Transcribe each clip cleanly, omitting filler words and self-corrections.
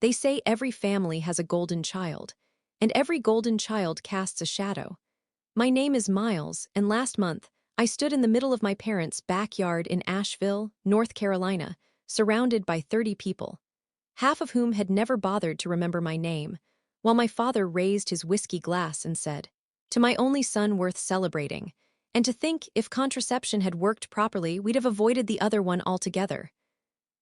They say every family has a golden child, and every golden child casts a shadow. My name is Miles, and last month, I stood in the middle of my parents' backyard in Asheville, North Carolina, surrounded by 30 people, half of whom had never bothered to remember my name, while my father raised his whiskey glass and said, "To my only son worth celebrating, and to think if contraception had worked properly, we'd have avoided the other one altogether."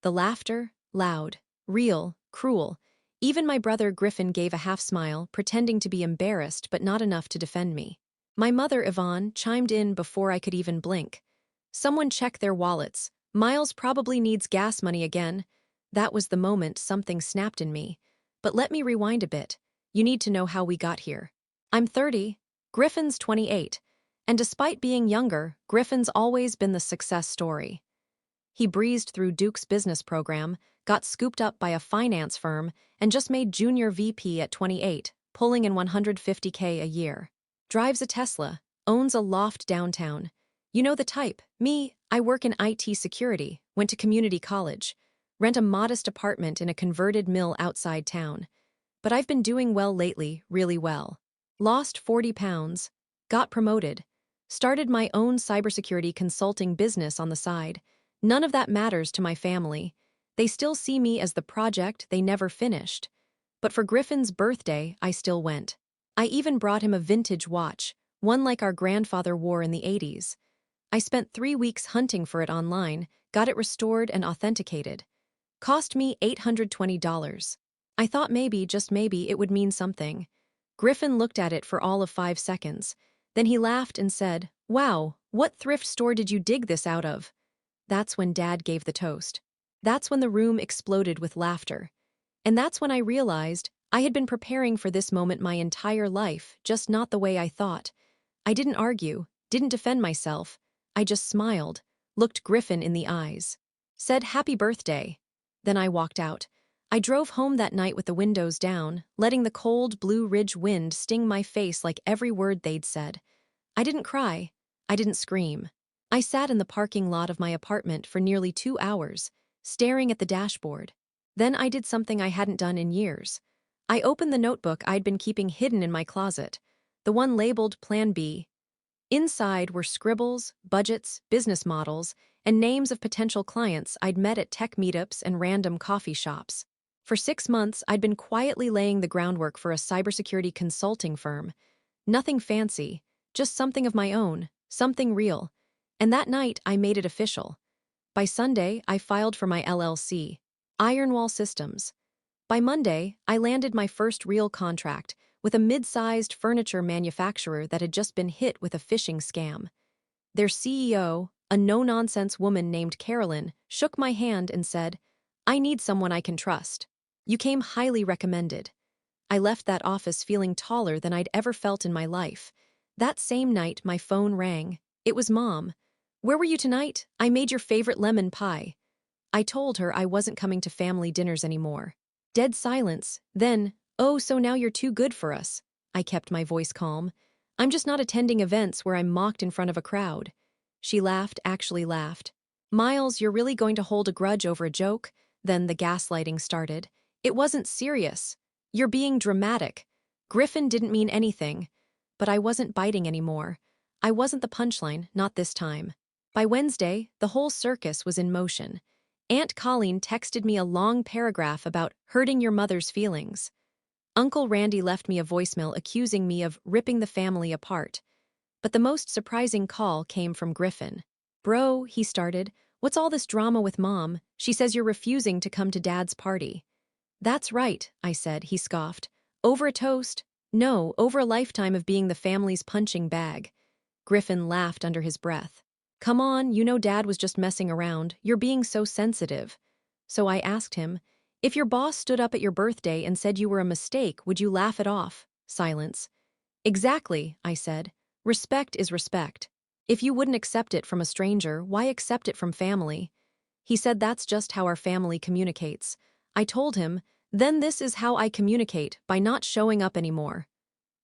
The laughter, loud, real, cruel. Even my brother Griffin gave a half-smile, pretending to be embarrassed but not enough to defend me. My mother, Yvonne, chimed in before I could even blink. "Someone check their wallets. Miles probably needs gas money again." That was the moment something snapped in me. But let me rewind a bit. You need to know how we got here. I'm 30, Griffin's 28, and despite being younger, Griffin's always been the success story. He breezed through Duke's business program, got scooped up by a finance firm, and just made junior VP at 28, pulling in $150K a year. Drives a Tesla, owns a loft downtown. You know the type. Me, I work in IT security, went to community college, rent a modest apartment in a converted mill outside town. But I've been doing well lately, really well. Lost 40 pounds, got promoted, started my own cybersecurity consulting business on the side. None of that matters to my family. They still see me as the project they never finished. But for Griffin's birthday, I still went. I even brought him a vintage watch, one like our grandfather wore in the 80s. I spent 3 weeks hunting for it online, got it restored and authenticated. Cost me $820. I thought maybe, just maybe, it would mean something. Griffin looked at it for all of 5 seconds. Then he laughed and said, "Wow, what thrift store did you dig this out of?" That's when Dad gave the toast. That's when the room exploded with laughter. And that's when I realized I had been preparing for this moment my entire life, just not the way I thought. I didn't argue, didn't defend myself. I just smiled, looked Griffin in the eyes, said happy birthday. Then I walked out. I drove home that night with the windows down, letting the cold Blue Ridge wind sting my face like every word they'd said. I didn't cry. I didn't scream. I sat in the parking lot of my apartment for nearly 2 hours, staring at the dashboard. Then I did something I hadn't done in years. I opened the notebook I'd been keeping hidden in my closet, the one labeled Plan B. Inside were scribbles, budgets, business models, and names of potential clients I'd met at tech meetups and random coffee shops. For 6 months, I'd been quietly laying the groundwork for a cybersecurity consulting firm. Nothing fancy, just something of my own, something real. And that night, I made it official. By Sunday, I filed for my LLC, Ironwall Systems. By Monday, I landed my first real contract with a mid-sized furniture manufacturer that had just been hit with a phishing scam. Their CEO, a no-nonsense woman named Carolyn, shook my hand and said, "I need someone I can trust. You came highly recommended." I left that office feeling taller than I'd ever felt in my life. That same night, my phone rang. It was Mom. "Where were you tonight? I made your favorite lemon pie." I told her I wasn't coming to family dinners anymore. Dead silence. Then, "Oh, so now you're too good for us." I kept my voice calm. "I'm just not attending events where I'm mocked in front of a crowd." She laughed, actually laughed. "Miles, you're really going to hold a grudge over a joke?" Then the gaslighting started. "It wasn't serious. You're being dramatic. Griffin didn't mean anything." But I wasn't biting anymore. I wasn't the punchline, not this time. By Wednesday, the whole circus was in motion. Aunt Colleen texted me a long paragraph about hurting your mother's feelings. Uncle Randy left me a voicemail accusing me of ripping the family apart. But the most surprising call came from Griffin. "Bro," he started, "what's all this drama with Mom? She says you're refusing to come to Dad's party." "That's right," I said, he scoffed. "Over a toast? No, over a lifetime of being the family's punching bag." Griffin laughed under his breath. "Come on, you know Dad was just messing around. You're being so sensitive." So I asked him, "If your boss stood up at your birthday and said you were a mistake, would you laugh it off?" Silence. "Exactly," I said. "Respect is respect. If you wouldn't accept it from a stranger, why accept it from family?" He said that's just how our family communicates. I told him, then this is how I communicate, by not showing up anymore.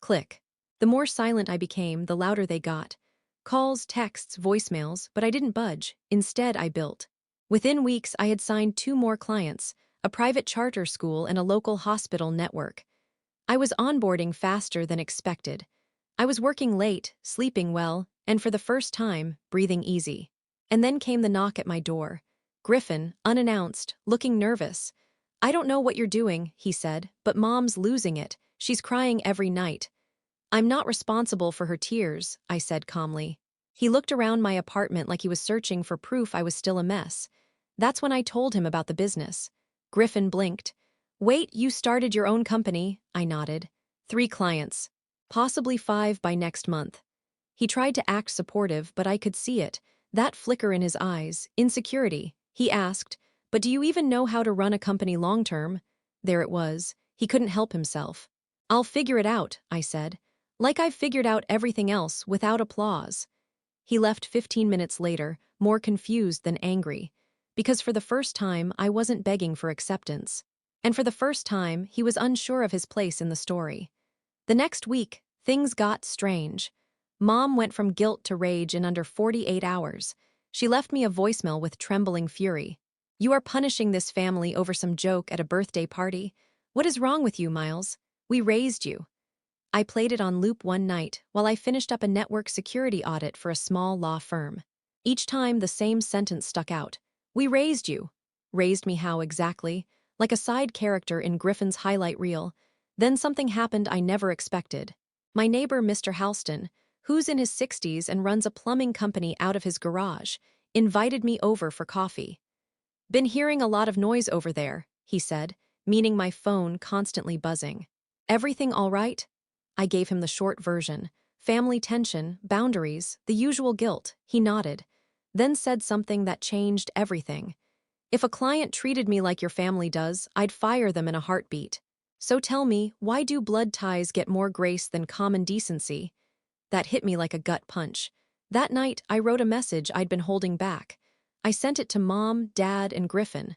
Click. The more silent I became, the louder they got. Calls, texts, voicemails, but I didn't budge. Instead, I built. Within weeks, I had signed 2 more clients, a private charter school, and a local hospital network. I was onboarding faster than expected. I was working late, sleeping well, and for the first time, breathing easy. And then came the knock at my door. Griffin, unannounced, looking nervous. "I don't know what you're doing," he said, "but Mom's losing it. She's crying every night." "I'm not responsible for her tears," I said calmly. He looked around my apartment like he was searching for proof I was still a mess. That's when I told him about the business. Griffin blinked. "Wait, you started your own company?" I nodded. "3 clients. Possibly 5 by next month." He tried to act supportive, but I could see it. That flicker in his eyes, insecurity. He asked, "But do you even know how to run a company long-term?" There it was. He couldn't help himself. "I'll figure it out," I said. Like I've figured out everything else, without applause. He left 15 minutes later, more confused than angry. Because for the first time, I wasn't begging for acceptance. And for the first time, he was unsure of his place in the story. The next week, things got strange. Mom went from guilt to rage in under 48 hours. She left me a voicemail with trembling fury. "You are punishing this family over some joke at a birthday party? What is wrong with you, Miles? We raised you." I played it on loop one night while I finished up a network security audit for a small law firm. Each time the same sentence stuck out. "We raised you." Raised me how exactly? Like a side character in Griffin's highlight reel. Then something happened I never expected. My neighbor, Mr. Halston, who's in his 60s and runs a plumbing company out of his garage, invited me over for coffee. "Been hearing a lot of noise over there," he said, meaning my phone constantly buzzing. "Everything all right?" I gave him the short version. Family tension, boundaries, the usual guilt. He nodded. Then said something that changed everything. "If a client treated me like your family does, I'd fire them in a heartbeat. So tell me, why do blood ties get more grace than common decency?" That hit me like a gut punch. That night, I wrote a message I'd been holding back. I sent it to Mom, Dad, and Griffin.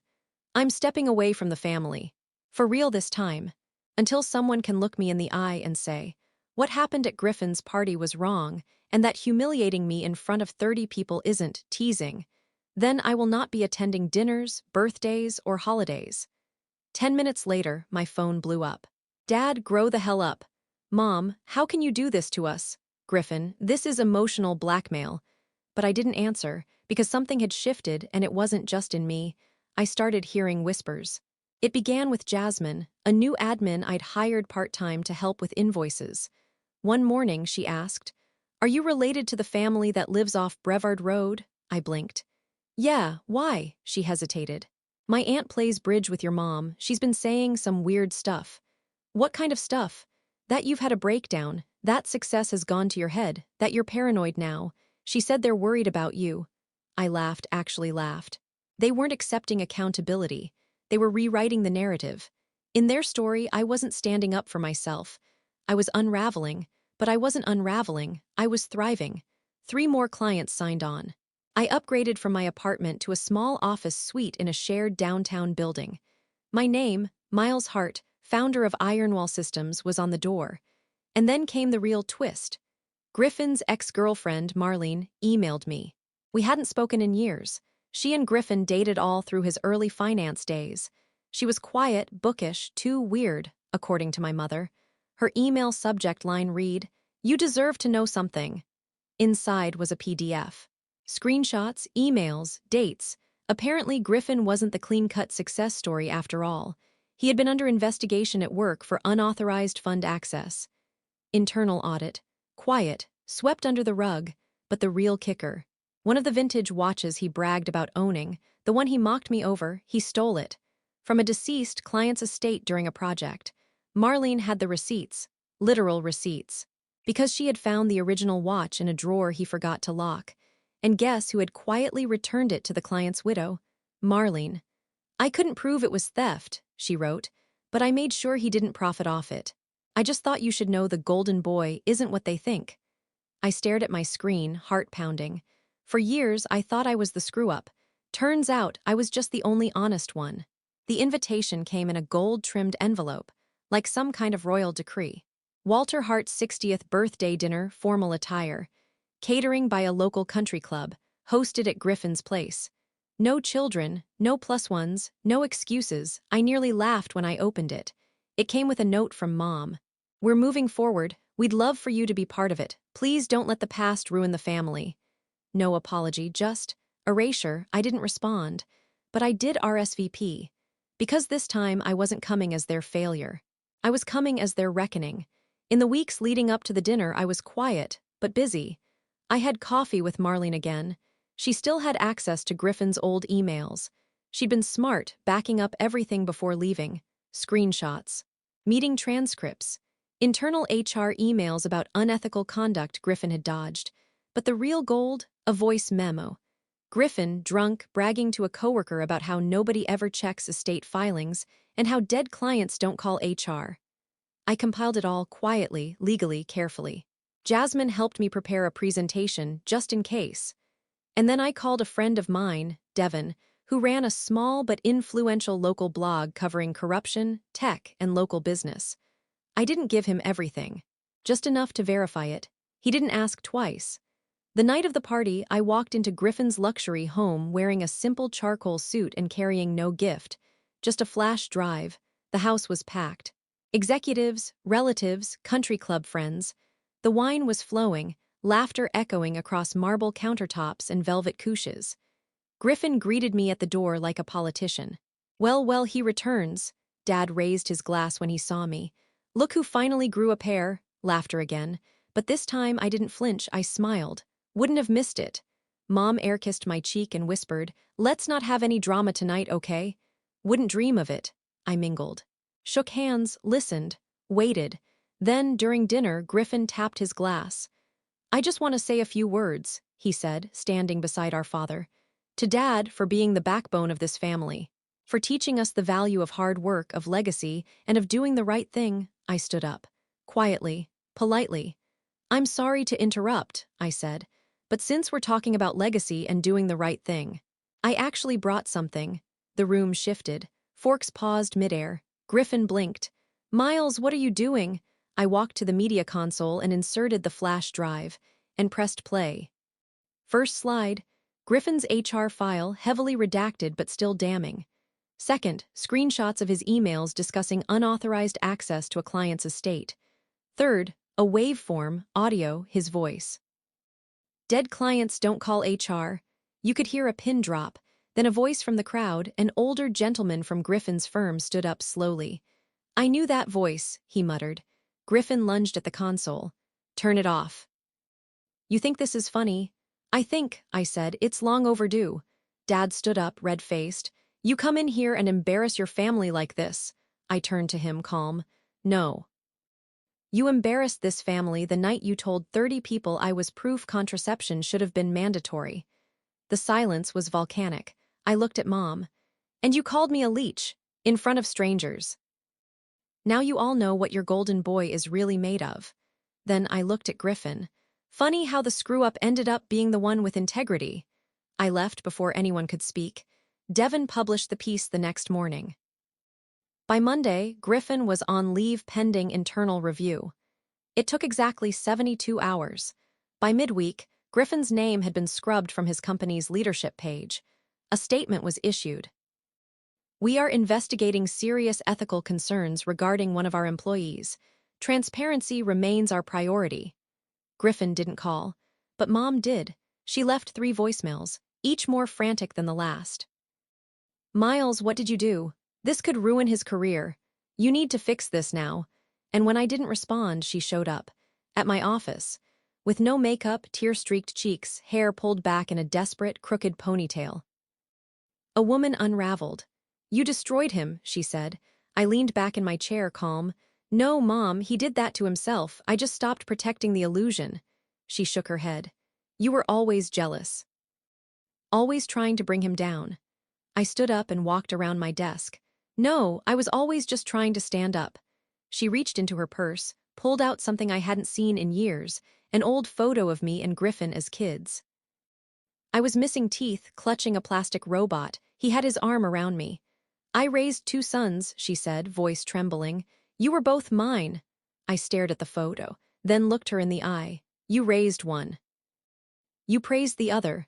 "I'm stepping away from the family. For real this time. Until someone can look me in the eye and say, what happened at Griffin's party was wrong, and that humiliating me in front of 30 people isn't teasing. Then I will not be attending dinners, birthdays, or holidays." 10 minutes later, my phone blew up. "Dad, grow the hell up." "Mom, how can you do this to us?" "Griffin, this is emotional blackmail." But I didn't answer, because something had shifted and it wasn't just in me. I started hearing whispers. It began with Jasmine, a new admin I'd hired part-time to help with invoices. One morning, she asked, "Are you related to the family that lives off Brevard Road?" I blinked. "Yeah, why?" She hesitated. "My aunt plays bridge with your mom. She's been saying some weird stuff." "What kind of stuff?" "That you've had a breakdown, that success has gone to your head, that you're paranoid now. She said they're worried about you." I laughed, actually laughed. They weren't accepting accountability. They were rewriting the narrative. In their story, I wasn't standing up for myself. I was unraveling, but I wasn't unraveling, I was thriving. 3 more clients signed on. I upgraded from my apartment to a small office suite in a shared downtown building. My name, Miles Hart, founder of Ironwall Systems, was on the door. And then came the real twist. Griffin's ex-girlfriend, Marlene, emailed me. We hadn't spoken in years. She and Griffin dated all through his early finance days. She was quiet, bookish, too weird, according to my mother. Her email subject line read, "You deserve to know something." Inside was a PDF. Screenshots, emails, dates. Apparently, Griffin wasn't the clean-cut success story after all. He had been under investigation at work for unauthorized fund access. Internal audit. Quiet, swept under the rug, but the real kicker. One of the vintage watches he bragged about owning, the one he mocked me over, he stole it. From a deceased client's estate during a project. Marlene had the receipts, literal receipts. Because she had found the original watch in a drawer he forgot to lock. And guess who had quietly returned it to the client's widow? Marlene. "I couldn't prove it was theft," she wrote, "but I made sure he didn't profit off it. I just thought you should know the golden boy isn't what they think." I stared at my screen, heart pounding. For years, I thought I was the screw-up. Turns out, I was just the only honest one. The invitation came in a gold-trimmed envelope, like some kind of royal decree. Walter Hart's 60th birthday dinner, formal attire. Catering by a local country club, hosted at Griffin's place. No children, no plus ones, no excuses. I nearly laughed when I opened it. It came with a note from Mom. We're moving forward. We'd love for you to be part of it. Please don't let the past ruin the family. No apology, just erasure. I didn't respond. But I did RSVP. Because this time I wasn't coming as their failure. I was coming as their reckoning. In the weeks leading up to the dinner, I was quiet, but busy. I had coffee with Marlene again. She still had access to Griffin's old emails. She'd been smart, backing up everything before leaving. Screenshots. Meeting transcripts. Internal HR emails about unethical conduct Griffin had dodged. But the real gold? A voice memo. Griffin, drunk, bragging to a coworker about how nobody ever checks estate filings and how dead clients don't call HR. I compiled it all quietly, legally, carefully. Jasmine helped me prepare a presentation, just in case. And then I called a friend of mine, Devin, who ran a small but influential local blog covering corruption, tech, and local business. I didn't give him everything, just enough to verify it. He didn't ask twice. The night of the party, I walked into Griffin's luxury home wearing a simple charcoal suit and carrying no gift, just a flash drive. The house was packed. Executives, relatives, country club friends. The wine was flowing, laughter echoing across marble countertops and velvet couches. Griffin greeted me at the door like a politician. Well, he returns. Dad raised his glass when he saw me. Look who finally grew a pair. Laughter again. But this time I didn't flinch, I smiled. Wouldn't have missed it. Mom air-kissed my cheek and whispered, "Let's not have any drama tonight, okay?" Wouldn't dream of it. I mingled. Shook hands, listened, waited. Then, during dinner, Griffin tapped his glass. "I just want to say a few words," he said, standing beside our father. "To Dad for being the backbone of this family. For teaching us the value of hard work, of legacy, and of doing the right thing." I stood up. Quietly, politely. "I'm sorry to interrupt," I said. "But since we're talking about legacy and doing the right thing, I actually brought something." The room shifted. Forks paused midair. Griffin blinked. "Miles, what are you doing?" I walked to the media console and inserted the flash drive, and pressed play. First slide, Griffin's HR file, heavily redacted but still damning. Second, screenshots of his emails discussing unauthorized access to a client's estate. Third, a waveform, audio, his voice. "Dead clients don't call HR." You could hear a pin drop. Then a voice from the crowd, an older gentleman from Griffin's firm, stood up slowly. "I knew that voice," he muttered. Griffin lunged at the console. "Turn it off." "You think this is funny?" "I think," I said, "it's long overdue." Dad stood up, red-faced. "You come in here and embarrass your family like this." I turned to him, calm. "No. You embarrassed this family the night you told 30 people I was proof contraception should have been mandatory." The silence was volcanic. I looked at Mom. "And you called me a leech, in front of strangers. Now you all know what your golden boy is really made of." Then I looked at Griffin. Funny how the screw-up ended up being the one with integrity. I left before anyone could speak. Devin published the piece the next morning. By Monday, Griffin was on leave pending internal review. It took exactly 72 hours. By midweek, Griffin's name had been scrubbed from his company's leadership page. A statement was issued. "We are investigating serious ethical concerns regarding one of our employees. Transparency remains our priority." Griffin didn't call, but Mom did. She left 3 voicemails, each more frantic than the last. "Miles, what did you do? This could ruin his career. You need to fix this now." And when I didn't respond, she showed up. At my office. With no makeup, tear-streaked cheeks, hair pulled back in a desperate, crooked ponytail. A woman unraveled. "You destroyed him," she said. I leaned back in my chair, calm. "No, Mom, he did that to himself. I just stopped protecting the illusion." She shook her head. "You were always jealous. Always trying to bring him down." I stood up and walked around my desk. "No, I was always just trying to stand up." She reached into her purse, pulled out something I hadn't seen in years, an old photo of me and Griffin as kids. I was missing teeth, clutching a plastic robot. He had his arm around me. "I raised 2 sons," she said, voice trembling. "You were both mine." I stared at the photo, then looked her in the eye. "You raised one. You praised the other."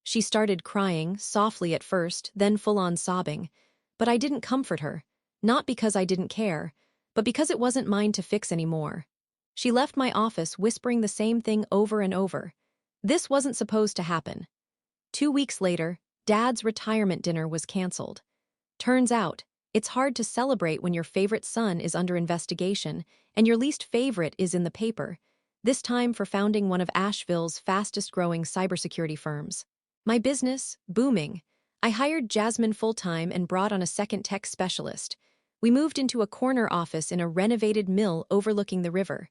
She started crying, softly at first, then full-on sobbing. But I didn't comfort her, not because I didn't care, but because it wasn't mine to fix anymore. She left my office whispering the same thing over and over. This wasn't supposed to happen. 2 weeks later, Dad's retirement dinner was canceled. Turns out, it's hard to celebrate when your favorite son is under investigation and your least favorite is in the paper, this time for founding one of Asheville's fastest-growing cybersecurity firms. My business, booming. I hired Jasmine full-time and brought on a second tech specialist. We moved into a corner office in a renovated mill overlooking the river.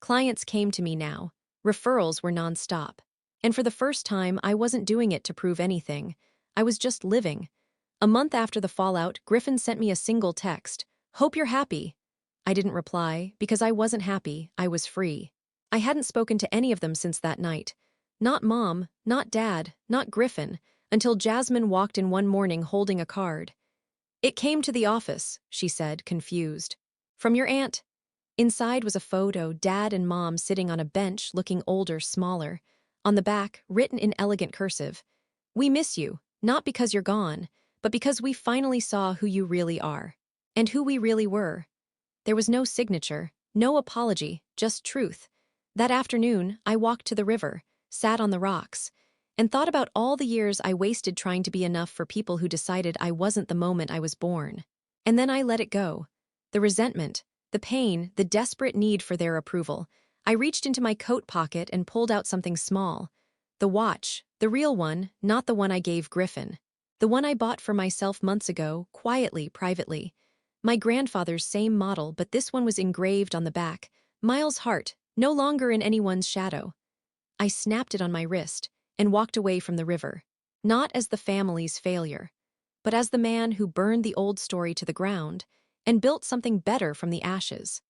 Clients came to me now. Referrals were nonstop. And for the first time, I wasn't doing it to prove anything. I was just living. A month after the fallout, Griffin sent me a single text. "Hope you're happy." I didn't reply, because I wasn't happy, I was free. I hadn't spoken to any of them since that night. Not Mom, not Dad, not Griffin, until Jasmine walked in one morning holding a card. "It came to the office," she said, confused. "From your aunt." Inside was a photo, Dad and Mom sitting on a bench, looking older, smaller. On the back, written in elegant cursive, "We miss you, not because you're gone, but because we finally saw who you really are." And who we really were. There was no signature, no apology, just truth. That afternoon, I walked to the river, sat on the rocks, and thought about all the years I wasted trying to be enough for people who decided I wasn't the moment I was born. And then I let it go. The resentment, the pain, the desperate need for their approval. I reached into my coat pocket and pulled out something small. The watch, the real one, not the one I gave Griffin. The one I bought for myself months ago, quietly, privately. My grandfather's same model, but this one was engraved on the back. Miles' heart, no longer in anyone's shadow. I snapped it on my wrist and walked away from the river. Not as the family's failure, but as the man who burned the old story to the ground and built something better from the ashes.